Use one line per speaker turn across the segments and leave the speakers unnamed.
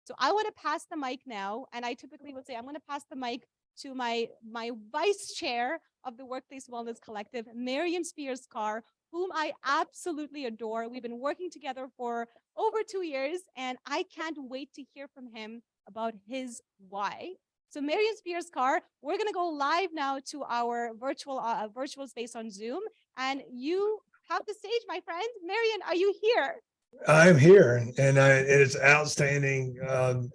So I want to pass the mic now, and I typically would say I'm going to pass the mic to my vice chair of the Workplace Wellness Collective, Marion Spears Karr, whom I absolutely adore. We've been working together for over 2 years, and I can't wait to hear from him about his why. So Marion Spears Karr, we're going to go live now to our virtual space on Zoom, and you have the stage, my friend. Marion, are you here?
I'm here, and it's outstanding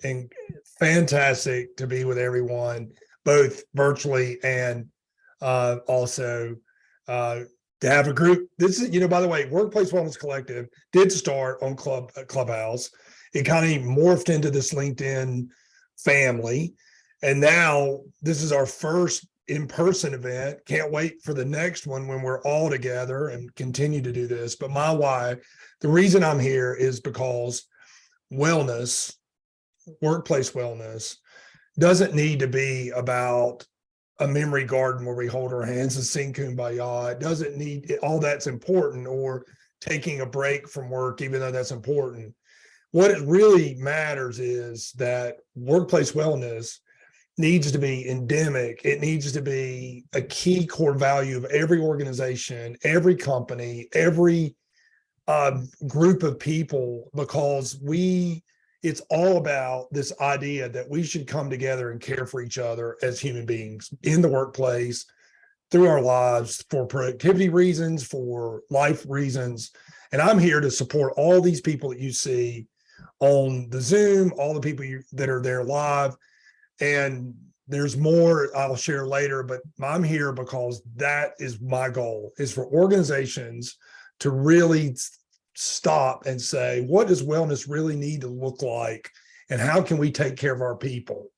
and fantastic to be with everyone, both virtually and also to have a group. This is, by the way, Workplace Wellness Collective did start on Clubhouse. It kind of morphed into this LinkedIn family, and now this is our first in-person event. Can't wait for the next one when we're all together and continue to do this. But my why, the reason I'm here is because wellness, workplace wellness, doesn't need to be about a memory garden where we hold our hands and sing Kumbaya. It doesn't need, all that's important, or taking a break from work, even though that's important. What it really matters is that workplace wellness needs to be endemic. It needs to be a key core value of every organization, every company, every group of people, because it's all about this idea that we should come together and care for each other as human beings in the workplace, through our lives, for productivity reasons, for life reasons. And I'm here to support all these people that you see on the Zoom, all the people that are there live. And there's more I'll share later, but I'm here because that is my goal, is for organizations to really stop and say, what does wellness really need to look like? And how can we take care of our people?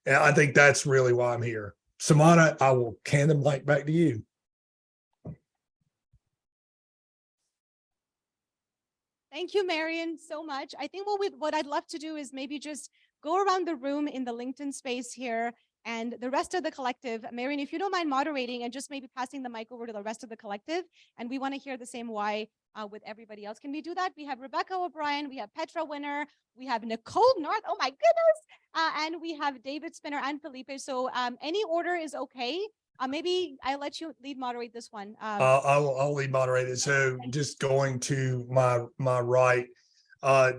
And I think that's really why I'm here. Samana, I will hand the mic back to you.
Thank you, Marion, so much. I think what I'd love to do is maybe just go around the room in the LinkedIn space here, and the rest of the collective. Marion, if you don't mind moderating and just maybe passing the mic over to the rest of the collective, and we want to hear the same why with everybody else. Can we do that? We have Rebecca O'Brien, we have Pattra Winner, we have Nicole North, oh my goodness, and we have David Spinner and Felipe. So any order is okay. Maybe I'll let you lead moderate this one.
I'll lead moderate it. So just going to my right,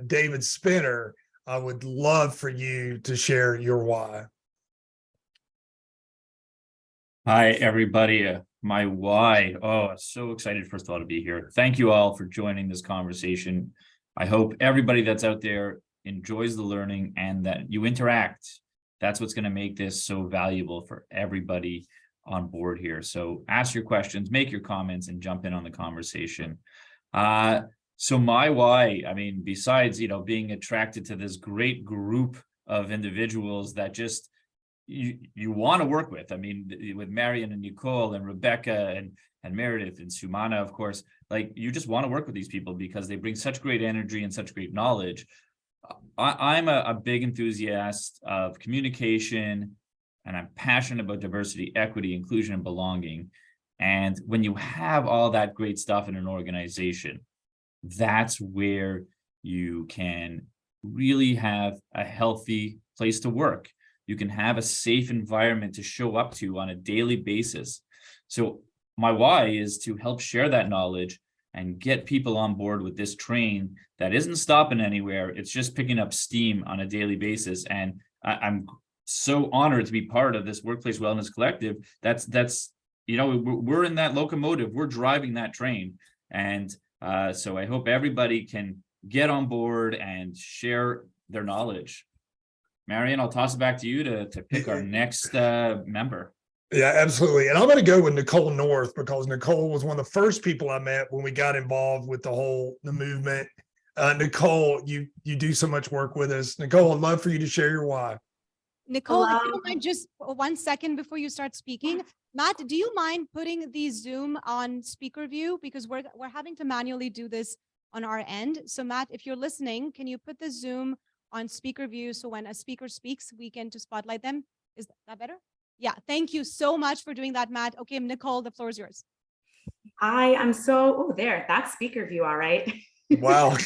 David Spinner, I would love for you to share your why.
Hi, everybody. My why. Oh, so excited, first of all, to be here. Thank you all for joining this conversation. I hope everybody that's out there enjoys the learning and that you interact. That's what's going to make this so valuable for everybody on board here. So ask your questions, make your comments, and jump in on the conversation. So my why, I mean, besides, being attracted to this great group of individuals that just you want to work with. I mean, with Marion and Nicole and Rebecca and Meredith and Sumana, of course, like, you just want to work with these people because they bring such great energy and such great knowledge. I'm a big enthusiast of communication, and I'm passionate about diversity, equity, inclusion, and belonging. And when you have all that great stuff in an organization, that's where you can really have a healthy place to work. You can have a safe environment to show up to on a daily basis. So my why is to help share that knowledge and get people on board with this train that isn't stopping anywhere. It's just picking up steam on a daily basis. And I'm so honored to be part of this Workplace Wellness Collective. That's we're in that locomotive. We're driving that train. And so I hope everybody can get on board and share their knowledge. Marion, I'll toss it back to you to pick our next member.
Yeah, absolutely. And I'm going to go with Nicole North, because Nicole was one of the first people I met when we got involved with the movement. Nicole, you do so much work with us. Nicole, I'd love for you to share your why.
Nicole, if you don't mind, just 1 second before you start speaking. Matt, do you mind putting the Zoom on speaker view? Because we're having to manually do this on our end. So Matt, if you're listening, can you put the Zoom on speaker view so when a speaker speaks, we can just spotlight them? Is that better? Yeah, thank you so much for doing that, Matt. Okay, Nicole, the floor is yours.
That's speaker view, all right.
Wow.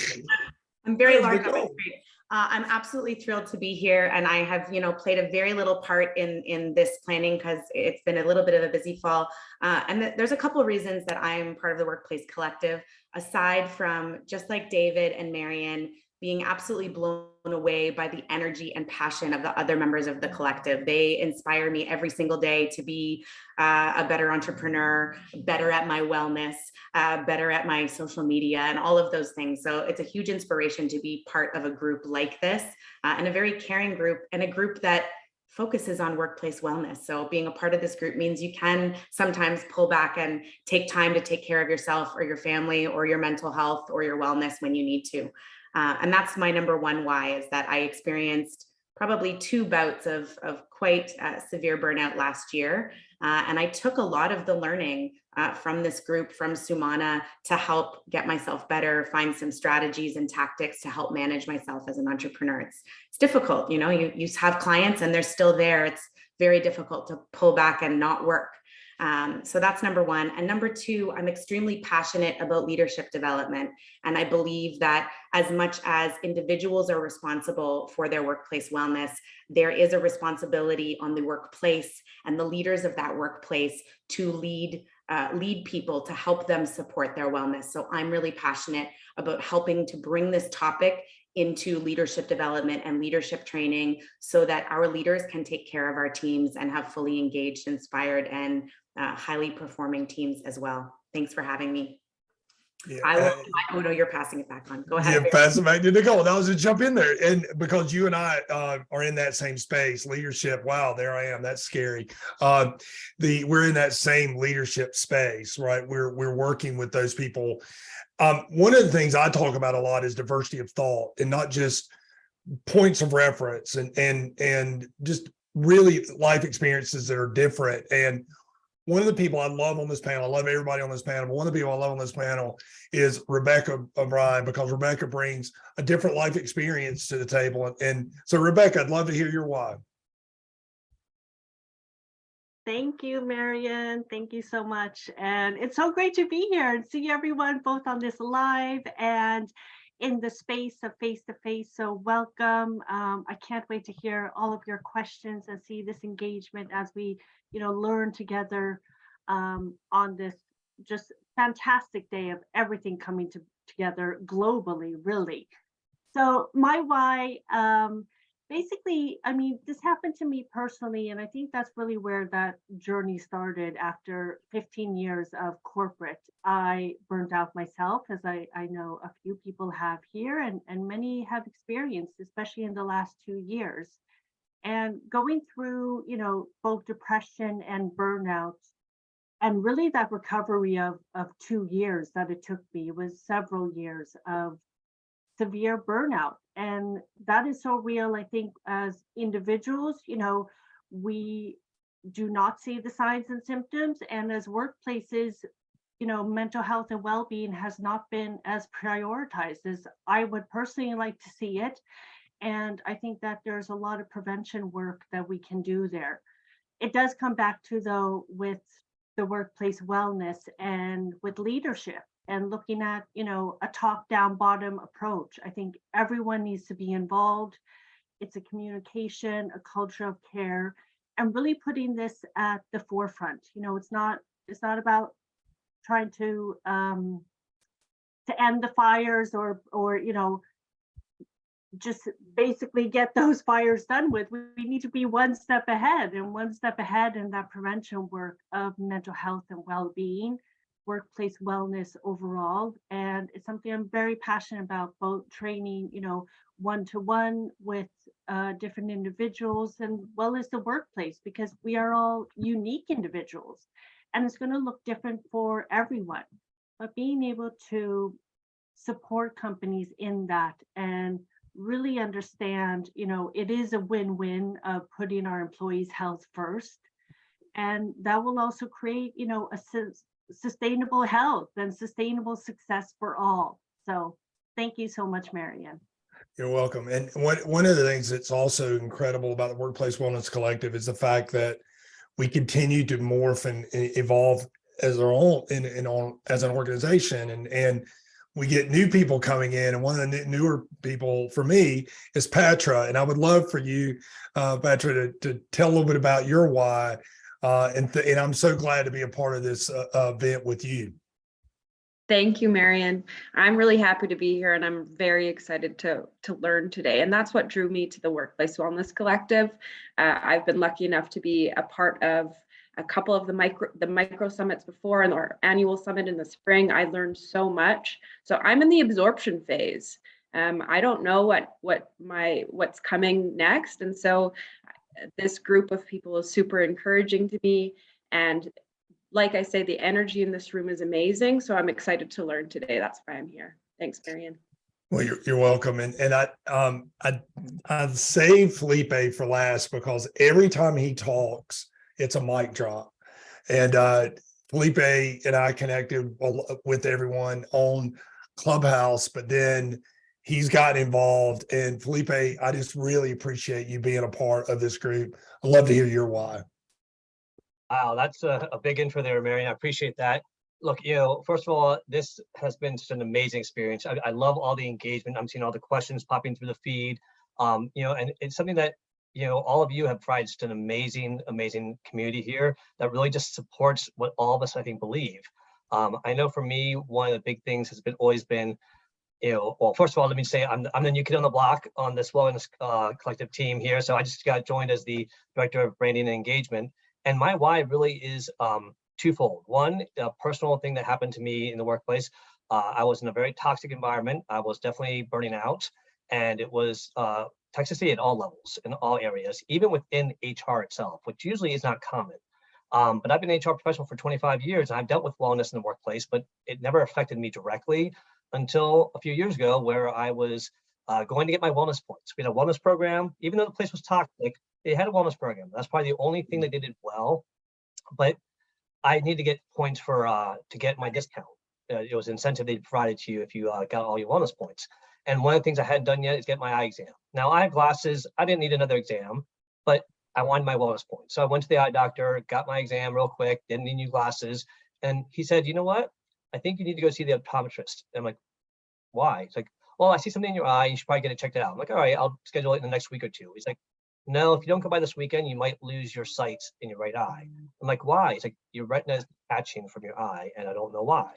I'm very large on my screen. I'm absolutely thrilled to be here, and I have, played a very little part in this planning because it's been a little bit of a busy fall. And there's a couple of reasons that I'm part of the Workplace Collective, aside from, just like David and Marion, being absolutely blown away by the energy and passion of the other members of the collective. They inspire me every single day to be a better entrepreneur, better at my wellness, better at my social media, and all of those things. So it's a huge inspiration to be part of a group like this, and a very caring group, and a group that focuses on workplace wellness. So being a part of this group means you can sometimes pull back and take time to take care of yourself or your family or your mental health or your wellness when you need to. And that's my number one why, is that I experienced probably 2 bouts of quite severe burnout last year. And I took a lot of the learning from this group, from Sumana, to help get myself better, find some strategies and tactics to help manage myself as an entrepreneur. It's difficult, you have clients and they're still there. It's very difficult to pull back and not work. So that's number one. And number two, I'm extremely passionate about leadership development. And I believe that as much as individuals are responsible for their workplace wellness, there is a responsibility on the workplace and the leaders of that workplace to lead people, to help them support their wellness. So I'm really passionate about helping to bring this topic into leadership development and leadership training, so that our leaders can take care of our teams and have fully engaged, inspired, and highly performing teams as well. Thanks for having me.
Yeah,
oh no, you're passing it back on. Go ahead.
Yeah, pass it back to Nicole. And I was to jump in there, and because you and I are in that same space, leadership. Wow, there I am. That's scary. We're in that same leadership space, right? We're working with those people. One of the things I talk about a lot is diversity of thought, and not just points of reference, and just really life experiences that are different. And one of the people I love on this panel, I love everybody on this panel, but one of the people I love on this panel is Rebecca O'Brien, because Rebecca brings a different life experience to the table. And so, Rebecca, I'd love to hear your why.
Thank you, Marion. Thank you so much. And it's so great to be here and see everyone both on this live and in the space of face-to-face. So welcome. I can't wait to hear all of your questions and see this engagement as we, learn together on this just fantastic day of everything coming together globally, really. So my why, basically, this happened to me personally, and I think that's really where that journey started. After 15 years of corporate, I burnt out myself, as I know a few people have here, and many have experienced, especially in the last 2 years. And going through, both depression and burnout, and really that recovery of 2 years that it took me was several years of severe burnout. And that is so real. I think as individuals, we do not see the signs and symptoms. And as workplaces, mental health and well-being has not been as prioritized as I would personally like to see it. And I think that there's a lot of prevention work that we can do there. It does come back to, though, with the workplace wellness and with leadership, and looking at, a top-down, bottom approach. I think everyone needs to be involved. It's a communication, a culture of care, and really putting this at the forefront. It's not about trying to end the fires or just basically get those fires done with. We need to be one step ahead in that prevention work of mental health and well-being, workplace wellness overall. And it's something I'm very passionate about, both training, one-to-one with different individuals, and well as the workplace, because we are all unique individuals and it's going to look different for everyone. But being able to support companies in that and really understand, it is a win-win of putting our employees' health first. And that will also create, a sustainable health and sustainable success for all. So thank you so much, Marion.
You're welcome. And one of the things that's also incredible about the Workplace Wellness Collective is the fact that we continue to morph and evolve as our own as an organization. And we get new people coming in, and one of the newer people for me is Pattra. And I would love for you, Pattra, to tell a little bit about your why. And I'm so glad to be a part of this event with you.
Thank you, Marion. I'm really happy to be here, and I'm very excited to learn today. And that's what drew me to the Workplace Wellness Collective. I've been lucky enough to be a part of a couple of the micro summits before, and our annual summit in the spring. I learned so much. So I'm in the absorption phase. I don't know what's coming next, and so this group of people is super encouraging to me. And like I say, the energy in this room is amazing. So I'm excited to learn today. That's why I'm here. Thanks, Marion.
Well, you're welcome. And I saved Felipe for last because every time he talks, it's a mic drop. And Felipe and I connected with everyone on Clubhouse, but then he's gotten involved. And Felipe, I just really appreciate you being a part of this group. I'd love to hear your why.
Wow, that's a big intro there, Marion. I appreciate that. Look, first of all, this has been such an amazing experience. I love all the engagement. I'm seeing all the questions popping through the feed. And it's something that, all of you have provided just an amazing, amazing community here that really just supports what all of us, I think, believe. I know for me, one of the big things has always been, well, first of all, let me say I'm the new kid on the block on this wellness collective team here. So I just got joined as the director of branding and engagement. And my why really is twofold. One, a personal thing that happened to me in the workplace. I was in a very toxic environment. I was definitely burning out, and it was toxicity at all levels, in all areas, even within HR itself, which usually is not common. But I've been an HR professional for 25 years, and I've dealt with wellness in the workplace, but it never affected me directly until a few years ago, where I was going to get my wellness points. We had a wellness program, even though the place was toxic. They had a wellness program. That's probably the only thing they did well, but I need to get points for to get my discount. It was an incentive they provided to you if you got all your wellness points. And one of the things I hadn't done yet is get my eye exam. Now I have glasses. I didn't need another exam, but I wanted my wellness points. So I went to the eye doctor, got my exam real quick, didn't need new glasses. And he said, you know what? I think you need to go see the optometrist. And I'm like, why? He's like, well, I see something in your eye. You should probably get it checked out. I'm like, all right, I'll schedule it in the next week or two. He's like, no, if you don't come by this weekend, you might lose your sight in your right eye. I'm like, why? He's like, your retina is detaching from your eye, and I don't know why.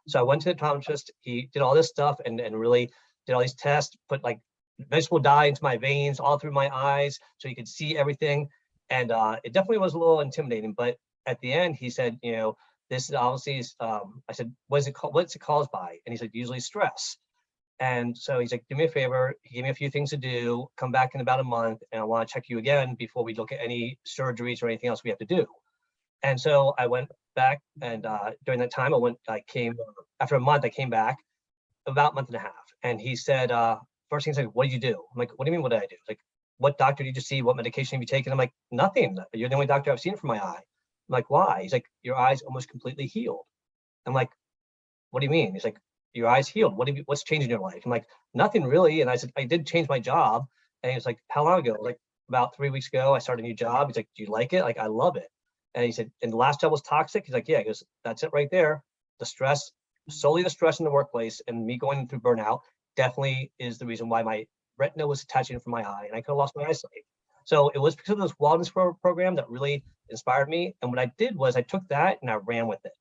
So I went to the optometrist. He did all this stuff and really did all these tests, put like vegetable dye into my veins, all through my eyes, so he could see everything. And it definitely was a little intimidating. But at the end, he said, this is obviously, I said, what's it caused by? And he said, usually stress. And so he's like, do me a favor. He gave me a few things to do. Come back in about a month, and I want to check you again before we look at any surgeries or anything else we have to do. And so I went back, and during that time, after a month, I came back about a month and a half. And he said, first thing he said, what did you do? I'm like, what do you mean, what did I do? Like, what doctor did you see? What medication have you taken? I'm like, nothing. You're the only doctor I've seen for my eye. I'm like, why? He's like, your eye's almost completely healed. I'm like, what do you mean? He's like, your eyes healed. What's changed in your life? I'm like, nothing really. And I said, I did change my job. And he was like, how long ago? Like about 3 weeks ago, I started a new job. He's like, do you like it? Like, I love it. And he said, and the last job was toxic. He's like, yeah, he goes, that's it right there. The stress, solely the stress in the workplace and me going through burnout definitely is the reason why my retina was attaching from my eye and I could have lost my eyesight. So it was because of this wellness program that really inspired me. And what I did was I took that and I ran with it.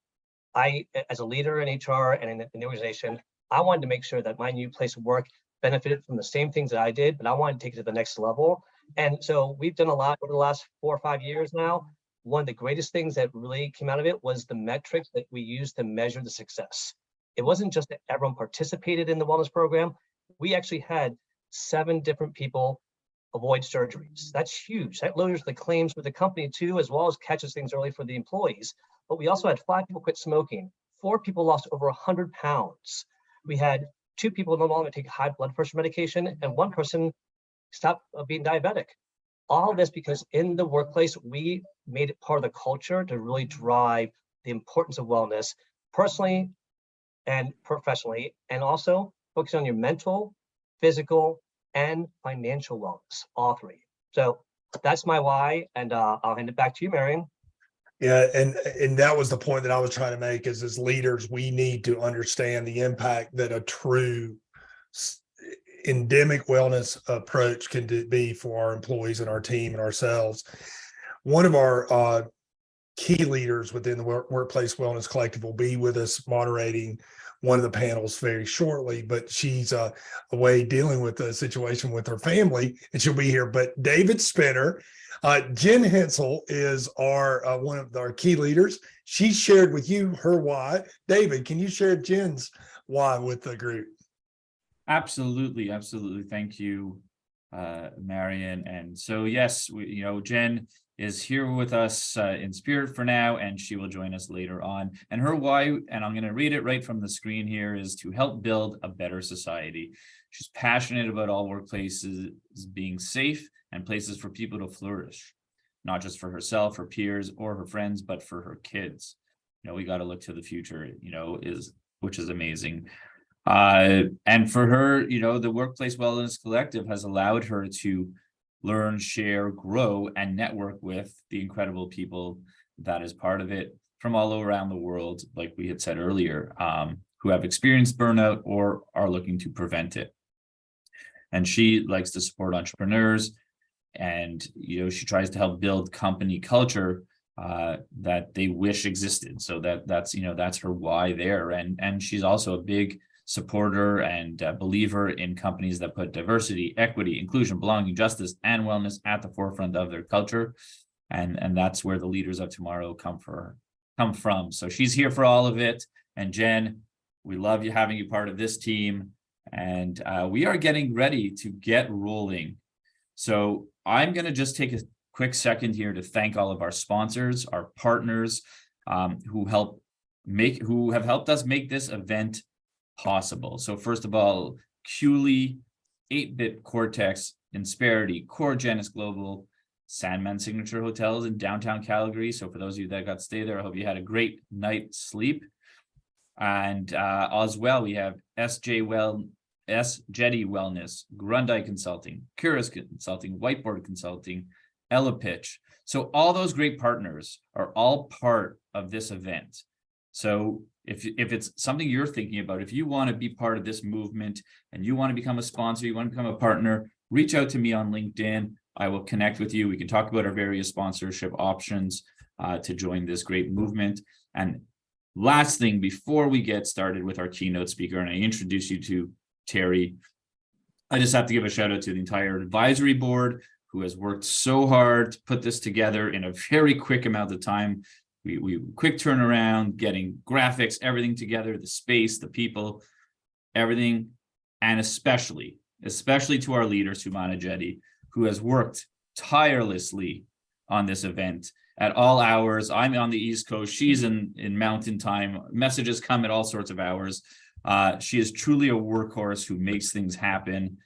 I, as a leader in HR and in the organization, I wanted to make sure that my new place of work benefited from the same things that I did, but I wanted to take it to the next level. And so we've done a lot over the last 4 or 5 years now. One of the greatest things that really came out of it was the metrics that we used to measure the success. It wasn't just that everyone participated in the wellness program. We actually had 7 different people avoid surgeries. That's huge. That lowers the claims for the company too, as well as catches things early for the employees. But we also had 5 people quit smoking. 4 people lost over 100 pounds. We had 2 people no longer take high blood pressure medication, and 1 person stopped being diabetic. All this because in the workplace, we made it part of the culture to really drive the importance of wellness personally and professionally, and also focus on your mental, physical, and financial wellness, all 3. So that's my why, and I'll hand it back to you, Marion.
Yeah, and that was the point that I was trying to make is as leaders, we need to understand the impact that a true endemic wellness approach can be for our employees and our team and ourselves. One of our key leaders within the Workplace Wellness Collective will be with us moderating one of the panels very shortly, but she's away dealing with the situation with her family, and she'll be here. But David Spinner, Jenn Hensel is our one of our key leaders. She shared with you her why. David, can you share Jenn's why with the group?
Absolutely, absolutely. Thank you, Marion. And so, yes, Jenn is here with us in spirit for now, and she will join us later on. And her why, and I'm going to read it right from the screen here, is to help build a better society. She's passionate about all workplaces being safe and places for people to flourish, not just for herself, her peers, or her friends, but for her kids. We got to look to the future, which is amazing. And for her, the Workplace Wellness Collective has allowed her to learn, share, grow, and network with the incredible people that is part of it from all around the world, like we had said earlier, who have experienced burnout or are looking to prevent it. And she likes to support entrepreneurs, and she tries to help build company culture that they wish existed. So that's her why there. And she's also a big supporter and believer in companies that put diversity, equity, inclusion, belonging, justice, and wellness at the forefront of their culture. And that's where the leaders of tomorrow come from. So she's here for all of it. And Jenn, we love you having you part of this team. And we are getting ready to get rolling. So I'm going to just take a quick second here to thank all of our sponsors, our partners, who have helped us make this event possible. So first of all, Cooley, 8-Bit Cortex, Insperity, Core Genis Global, Sandman Signature Hotels in downtown Calgary. So for those of you that got to stay there, I hope you had a great night's sleep. And as well, we have Jetty Wellness, Grundy Consulting, Curis Consulting, Whiteboard Consulting, Ella Pitch. So all those great partners are all part of this event. So if it's something you're thinking about, if you want to be part of this movement and you want to become a sponsor, you want to become a partner, reach out to me on LinkedIn. I will connect with you. We can talk about our various sponsorship options to join this great movement. And last thing, before we get started with our keynote speaker, and I introduce you to Terry, I just have to give a shout out to the entire advisory board who has worked so hard to put this together in a very quick amount of time. We quick turnaround, getting graphics, everything together, the space, the people, everything, and especially to our leader, Sumana Jetty, who has worked tirelessly on this event at all hours. I'm on the East Coast, she's in Mountain Time. Messages come at all sorts of hours. She is truly a workhorse who makes things happen.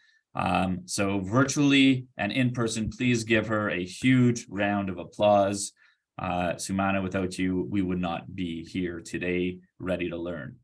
So virtually and in person, please give her a huge round of applause. Sumana, without you, we would not be here today ready to learn.